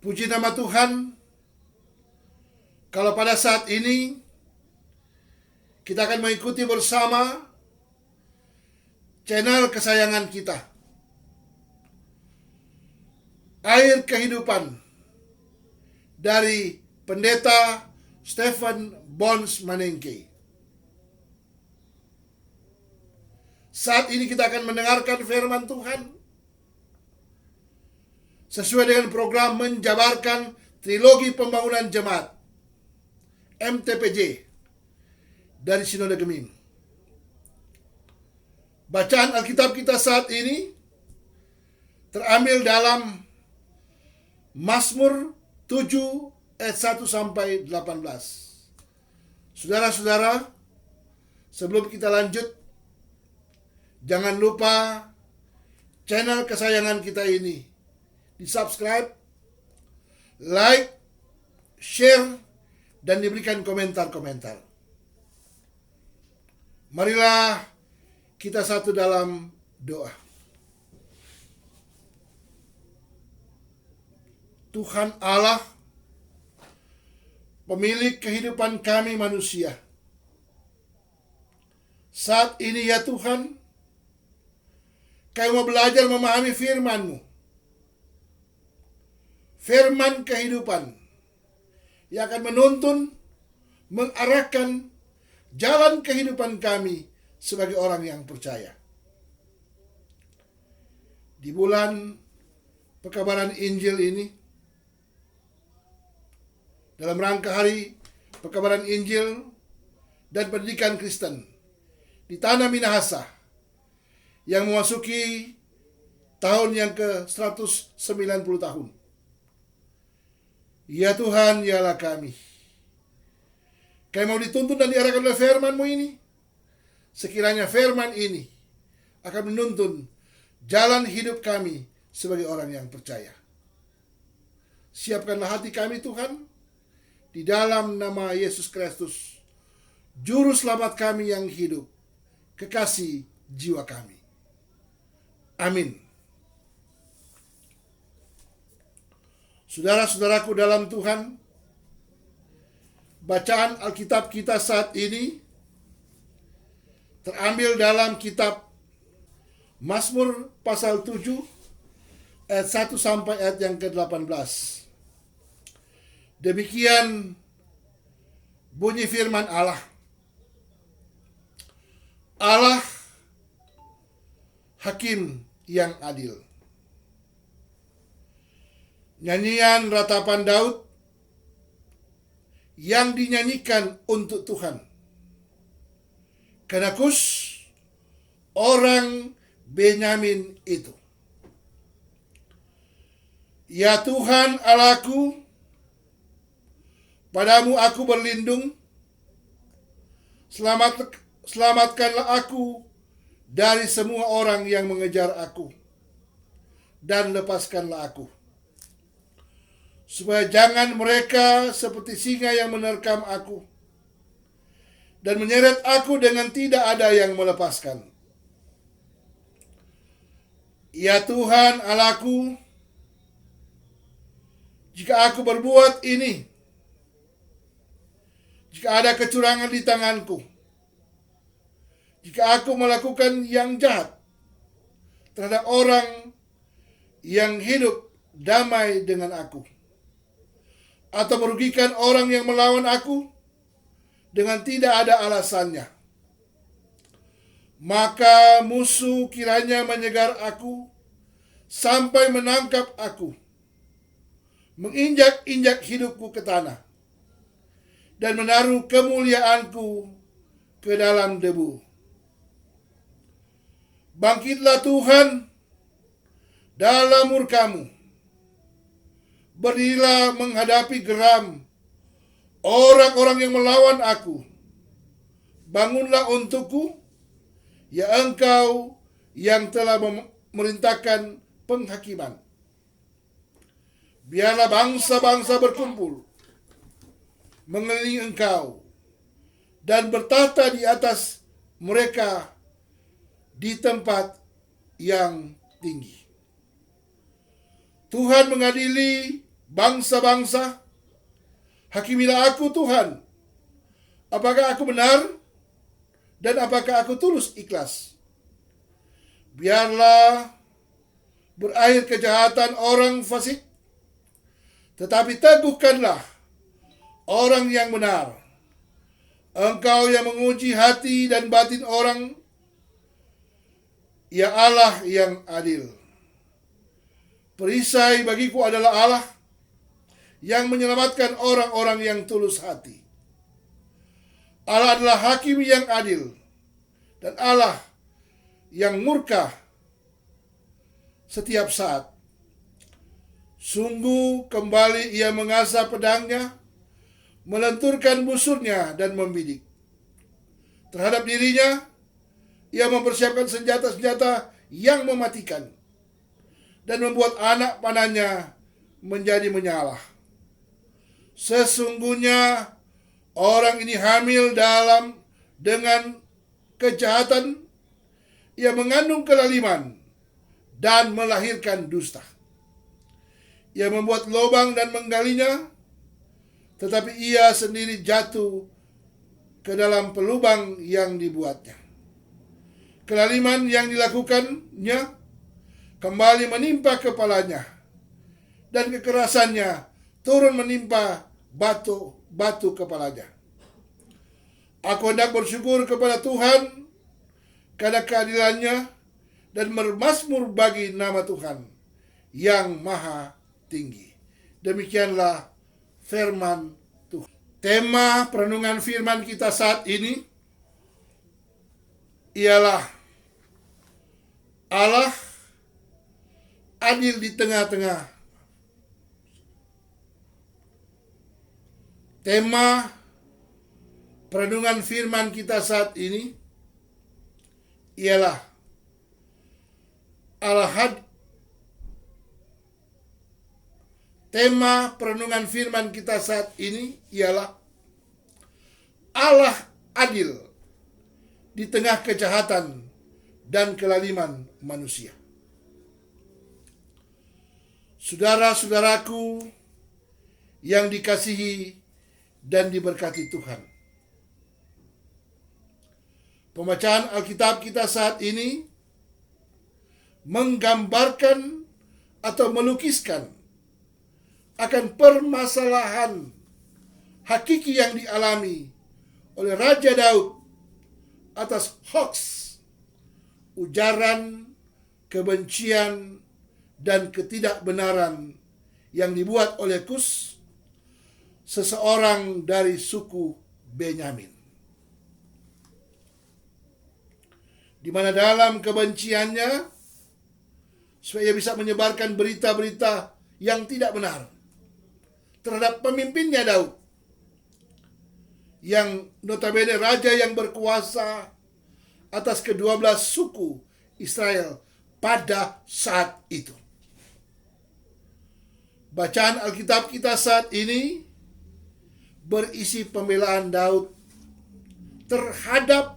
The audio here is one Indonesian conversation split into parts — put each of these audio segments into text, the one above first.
Puji nama Tuhan, kalau pada saat ini kita akan mengikuti bersama channel kesayangan kita, Air Kehidupan, dari Pendeta Stephen Bones Manengke. Saat ini kita akan mendengarkan firman Tuhan sesuai dengan program menjabarkan Trilogi Pembangunan Jemaat MTPJ dari Sinode Gemim. Bacaan Alkitab kita saat ini terambil dalam Mazmur 7 ayat 1 sampai 18. Saudara-saudara, sebelum kita lanjut, jangan lupa channel kesayangan kita ini di-subscribe, like, share, dan diberikan komentar-komentar. Marilah kita satu dalam doa. Tuhan Allah, pemilik kehidupan kami manusia, saat ini ya Tuhan, kami mau belajar memahami firman-Mu, firman kehidupan yang akan menuntun, mengarahkan jalan kehidupan kami sebagai orang yang percaya. Di bulan pekabaran Injil ini, dalam rangka hari pekabaran Injil dan pendidikan Kristen di tanah Minahasa yang memasuki tahun yang ke-190 tahun. Ya Tuhan, yalah kami. Kami mau dituntun dan diarahkan oleh firman-Mu ini. Sekiranya firman ini akan menuntun jalan hidup kami sebagai orang yang percaya. Siapkanlah hati kami Tuhan, di dalam nama Yesus Kristus, Juru Selamat kami yang hidup, kekasih jiwa kami. Amin. Saudara-saudaraku dalam Tuhan, bacaan Alkitab kita saat ini terambil dalam kitab Mazmur pasal 7 ayat 1 sampai ayat yang ke-18. Demikian bunyi firman Allah. Allah hakim yang adil. Nyanyian ratapan Daud yang dinyanyikan untuk Tuhan. Karena Kus, orang Benyamin itu. Ya Tuhan Allahku, padamu aku berlindung. Selamatkanlah aku dari semua orang yang mengejar aku, dan lepaskanlah aku, supaya jangan mereka seperti singa yang menerkam aku dan menyeret aku dengan tidak ada yang melepaskan. Ya Tuhan Allahku, jika aku berbuat ini, jika ada kecurangan di tanganku, jika aku melakukan yang jahat terhadap orang yang hidup damai dengan aku, atau merugikan orang yang melawan aku dengan tidak ada alasannya, maka musuh kiranya menyegar aku sampai menangkap aku, menginjak-injak hidupku ke tanah, dan menaruh kemuliaanku ke dalam debu. Bangkitlah Tuhan dalam murka-Mu. Berdirilah menghadapi geram orang-orang yang melawan aku. Bangunlah untukku, ya Engkau yang telah memerintahkan penghakiman. Biarlah bangsa-bangsa berkumpul mengelilingi Engkau dan bertahta di atas mereka di tempat yang tinggi. Tuhan mengadili bangsa-bangsa, hakimilah aku Tuhan, apakah aku benar dan apakah aku tulus ikhlas. Biarlah berakhir kejahatan orang fasik, tetapi teguhkanlah orang yang benar. Engkau yang menguji hati dan batin orang, ya Allah yang adil. Perisai bagiku adalah Allah yang menyelamatkan orang-orang yang tulus hati. Allah adalah hakim yang adil, dan Allah yang murka setiap saat. Sungguh kembali ia mengasah pedangnya, melenturkan busurnya dan membidik. Terhadap dirinya, ia mempersiapkan senjata-senjata yang mematikan dan membuat anak panahnya menjadi menyalah. Sesungguhnya orang ini hamil dengan kejahatan, ia mengandung kelaliman dan melahirkan dusta. Ia membuat lubang dan menggalinya, tetapi ia sendiri jatuh ke dalam pelubang yang dibuatnya. Kelaliman yang dilakukannya kembali menimpa kepalanya, dan kekerasannya turun menimpa batu kepalanya. Aku hendak bersyukur kepada Tuhan karena keadilannya, dan bermazmur bagi nama Tuhan yang maha tinggi. Demikianlah firman Tuhan. Tema perenungan firman kita saat ini ialah Allah adil di tengah-tengah. Tema perenungan firman kita saat ini ialah Tema perenungan firman kita saat ini ialah Allah adil di tengah kejahatan dan kelaliman manusia. Saudara-saudaraku yang dikasihi dan diberkati Tuhan. Pembacaan Alkitab kita saat ini menggambarkan atau melukiskan akan permasalahan hakiki yang dialami oleh Raja Daud atas hoax, ujaran, kebencian, dan ketidakbenaran yang dibuat oleh Kus, seseorang dari suku Benyamin. Di mana dalam kebenciannya, supaya bisa menyebarkan berita-berita yang tidak benar terhadap pemimpinnya Daud, yang notabene raja yang berkuasa atas ke-12 suku Israel pada saat itu. Bacaan Alkitab kita saat ini berisi pembelaan Daud terhadap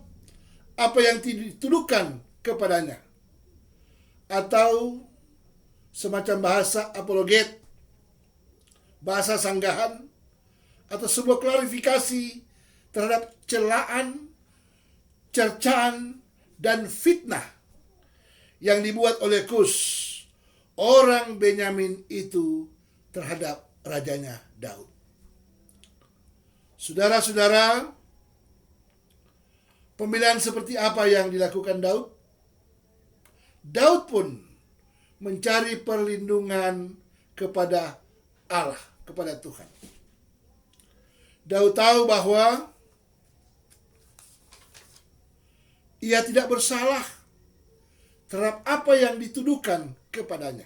apa yang dituduhkan kepadanya, atau semacam bahasa apologet, bahasa sanggahan, atau sebuah klarifikasi terhadap celaan, cercaan, dan fitnah yang dibuat oleh Kus, orang Benyamin itu, terhadap rajanya Daud. Saudara-saudara, pembelaan seperti apa yang dilakukan Daud? Daud pun mencari perlindungan kepada Allah, kepada Tuhan. Daud tahu bahwa ia tidak bersalah terhadap apa yang dituduhkan kepadanya.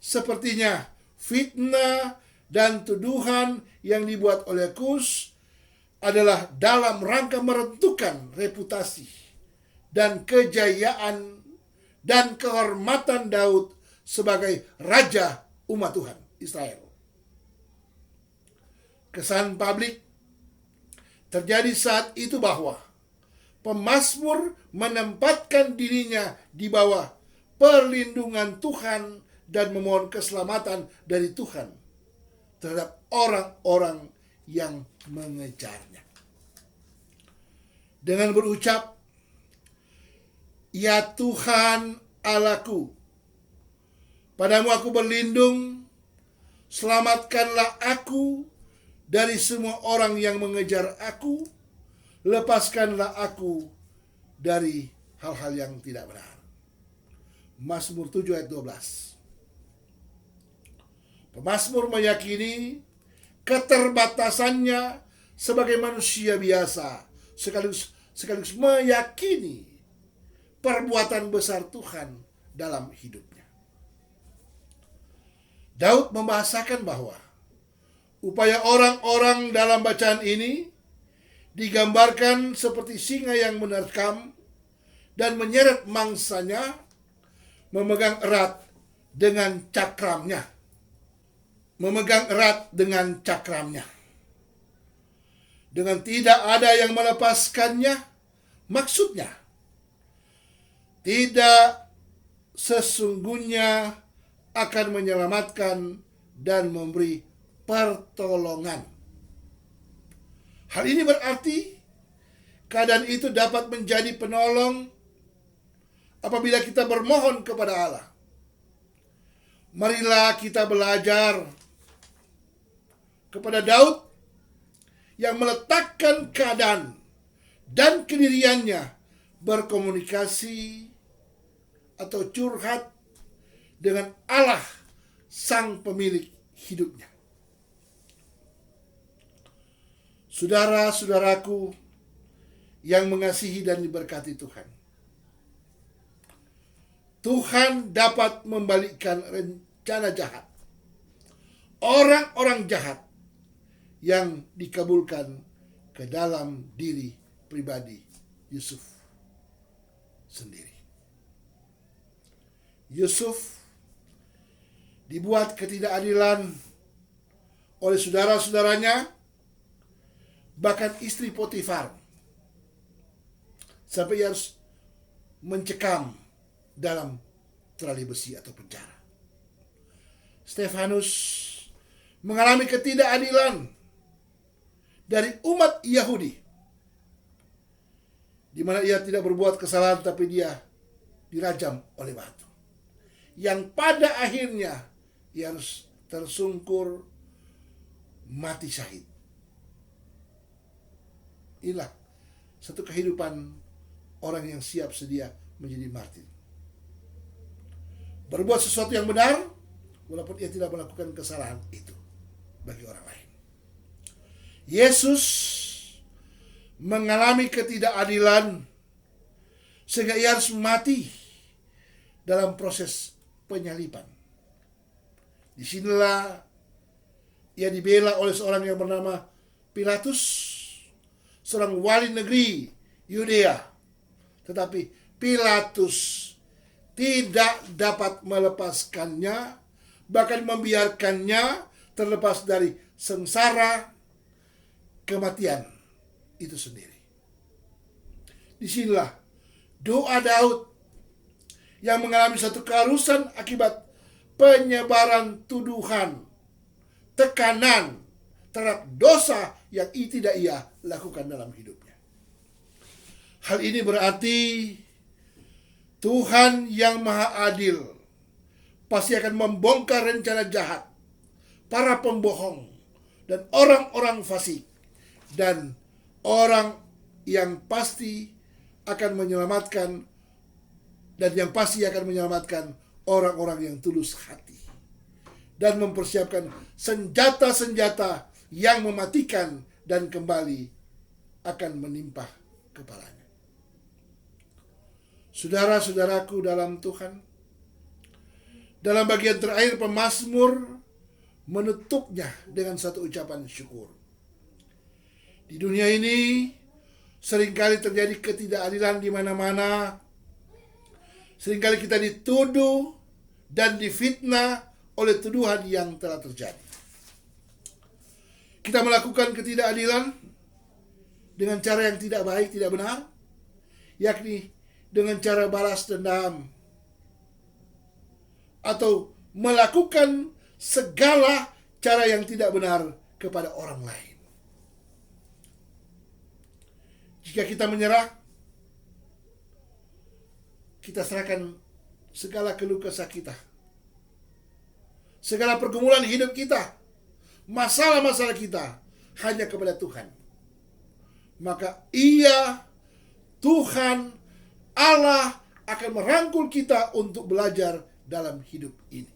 Sepertinya fitnah dan tuduhan yang dibuat oleh Kus adalah dalam rangka meruntuhkan reputasi dan kejayaan dan kehormatan Daud sebagai raja umat Tuhan Israel. Kesan publik terjadi saat itu bahwa pemazmur menempatkan dirinya di bawah perlindungan Tuhan dan memohon keselamatan dari Tuhan terhadap orang-orang yang mengejarnya. Dengan berucap, "Ya Tuhan Allahku, padamu aku berlindung, selamatkanlah aku dari semua orang yang mengejar aku, lepaskanlah aku dari hal-hal yang tidak benar." Mazmur 7 ayat 12. Pemazmur meyakini keterbatasannya sebagai manusia biasa, sekaligus meyakini perbuatan besar Tuhan dalam hidupnya. Daud membahasakan bahwa upaya orang-orang dalam bacaan ini digambarkan seperti singa yang menerkam dan menyeret mangsanya, memegang erat dengan cakramnya. Dengan tidak ada yang melepaskannya, maksudnya tidak sesungguhnya akan menyelamatkan dan memberi pertolongan. Hal ini berarti keadaan itu dapat menjadi penolong apabila kita bermohon kepada Allah. Marilah kita belajar kepada Daud yang meletakkan keadaan dan pendiriannya berkomunikasi atau curhat dengan Allah, sang pemilik hidupnya. Saudara-saudaraku yang mengasihi dan diberkati Tuhan, Tuhan dapat membalikkan rencana jahat, orang-orang jahat yang dikabulkan ke dalam diri pribadi Yusuf sendiri. Yusuf dibuat ketidakadilan oleh saudara-saudaranya, bahkan istri Potifar, sampai ia harus mencekam dalam terali besi atau penjara. Stefanus mengalami ketidakadilan dari umat Yahudi, di mana ia tidak berbuat kesalahan tapi dia dirajam oleh batu, yang pada akhirnya ia harus tersungkur mati syahid. Inilah satu kehidupan orang yang siap sedia menjadi martir. Berbuat sesuatu yang benar walaupun ia tidak melakukan kesalahan itu bagi orang lain. Yesus mengalami ketidakadilan sehingga ia harus mati dalam proses penyaliban. Disinilah ia dibela oleh seorang yang bernama Pilatus, seorang wali negeri Yudea. Tetapi Pilatus tidak dapat melepaskannya, bahkan membiarkannya terlepas dari sengsara kematian itu sendiri. Disinilah doa Daud yang mengalami satu keharusan akibat penyebaran tuduhan, tekanan terhadap dosa yang tidak ia lakukan dalam hidupnya. Hal ini berarti Tuhan yang Maha Adil pasti akan membongkar rencana jahat para pembohong dan orang-orang fasik, dan orang yang pasti akan menyelamatkan orang-orang yang tulus hati dan mempersiapkan senjata-senjata yang mematikan dan kembali akan menimpa kepalanya. Saudara-saudaraku dalam Tuhan, dalam bagian terakhir pemazmur menutupnya dengan satu ucapan syukur. Di dunia ini seringkali terjadi ketidakadilan di mana-mana. Seringkali kita dituduh dan difitnah oleh tuduhan yang telah terjadi. Kita melakukan ketidakadilan dengan cara yang tidak baik, tidak benar, yakni dengan cara balas dendam atau melakukan segala cara yang tidak benar kepada orang lain. Jika kita menyerah, kita serahkan segala keluh kesah kita, segala pergumulan hidup kita, masalah-masalah kita hanya kepada Tuhan. Maka Tuhan Allah akan merangkul kita untuk belajar dalam hidup ini.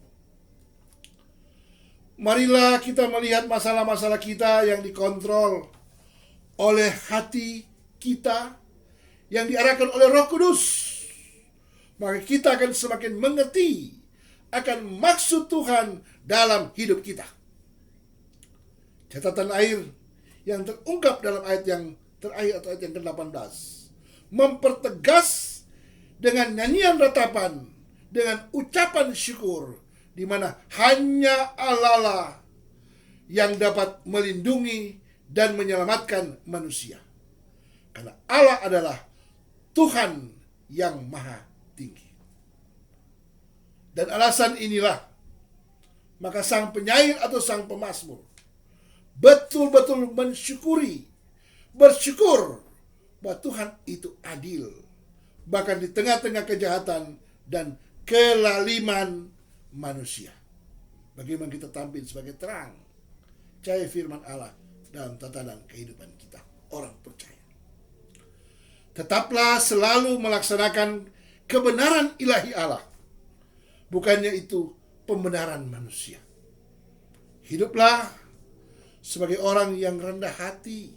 Marilah kita melihat masalah-masalah kita yang dikontrol oleh hati kita, yang diarahkan oleh Roh Kudus. Maka kita akan semakin mengerti akan maksud Tuhan dalam hidup kita. Catatan air yang terungkap dalam ayat yang terakhir atau ayat yang ke-18 mempertegas dengan nyanyian ratapan, dengan ucapan syukur, di mana hanya Allah lah yang dapat melindungi dan menyelamatkan manusia. Karena Allah adalah Tuhan yang maha tinggi. Dan alasan inilah, maka sang penyair atau sang pemazmur betul-betul bersyukur bahwa Tuhan itu adil, bahkan di tengah-tengah kejahatan dan kelaliman manusia. Bagaimana kita tampil sebagai terang cahaya firman Allah dalam tatanan kehidupan kita, orang percaya. Tetaplah selalu melaksanakan kebenaran ilahi Allah, bukannya itu pembenaran manusia. Hiduplah sebagai orang yang rendah hati,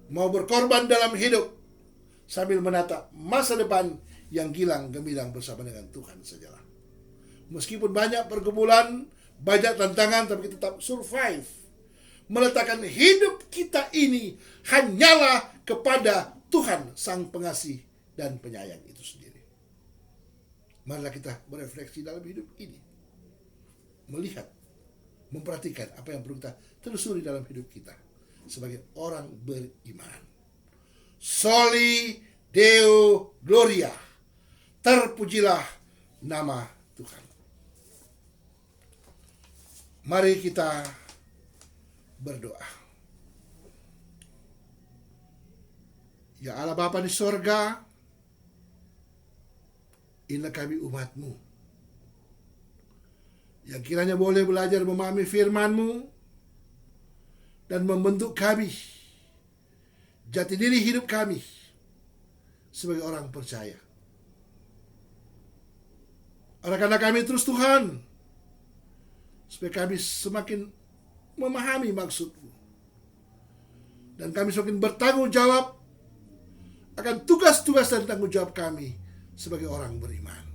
mau berkorban dalam hidup sambil menatap masa depan yang gilang gemilang bersama dengan Tuhan sajalah. Meskipun banyak pergumulan, banyak tantangan, tapi kita tetap survive. Meletakkan hidup kita ini hanyalah kepada Tuhan Sang Pengasih dan Penyayang itu sendiri. Marilah kita berefleksi dalam hidup ini, melihat, memperhatikan apa yang perlu kita telusuri dalam hidup kita sebagai orang beriman. Soli Deo Gloria, terpujilah nama Tuhan. Mari kita berdoa. Ya Allah Bapa di sorga, inilah kami umat-Mu yang kiranya boleh belajar memahami firman-Mu dan membentuk kami, jati diri hidup kami sebagai orang percaya. Arahkanlah kami terus Tuhan, supaya kami semakin memahami maksud-Mu, dan kami semakin bertanggung jawab akan tugas-tugas dan tanggung jawab kami sebagai orang beriman.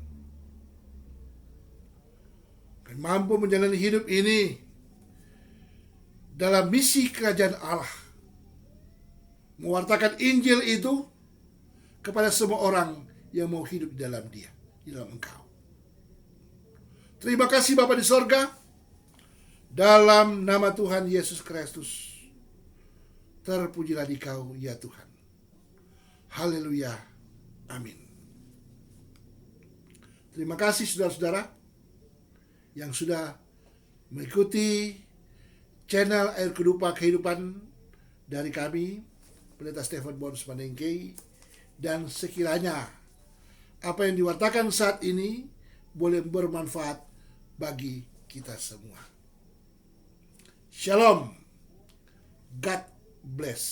Dan mampu menjalani hidup ini dalam misi kerajaan Allah, mewartakan Injil itu kepada semua orang yang mau hidup di dalam Dia, di dalam Engkau. Terima kasih Bapa di sorga, dalam nama Tuhan Yesus Kristus, terpujilah Dikau ya Tuhan. Haleluya, amin. Terima kasih saudara-saudara yang sudah mengikuti channel Air Kedupa Kehidupan dari kami, Pendeta Stephen Bons Manengkei, dan sekiranya apa yang diwartakan saat ini boleh bermanfaat bagi kita semua. Shalom. God bless.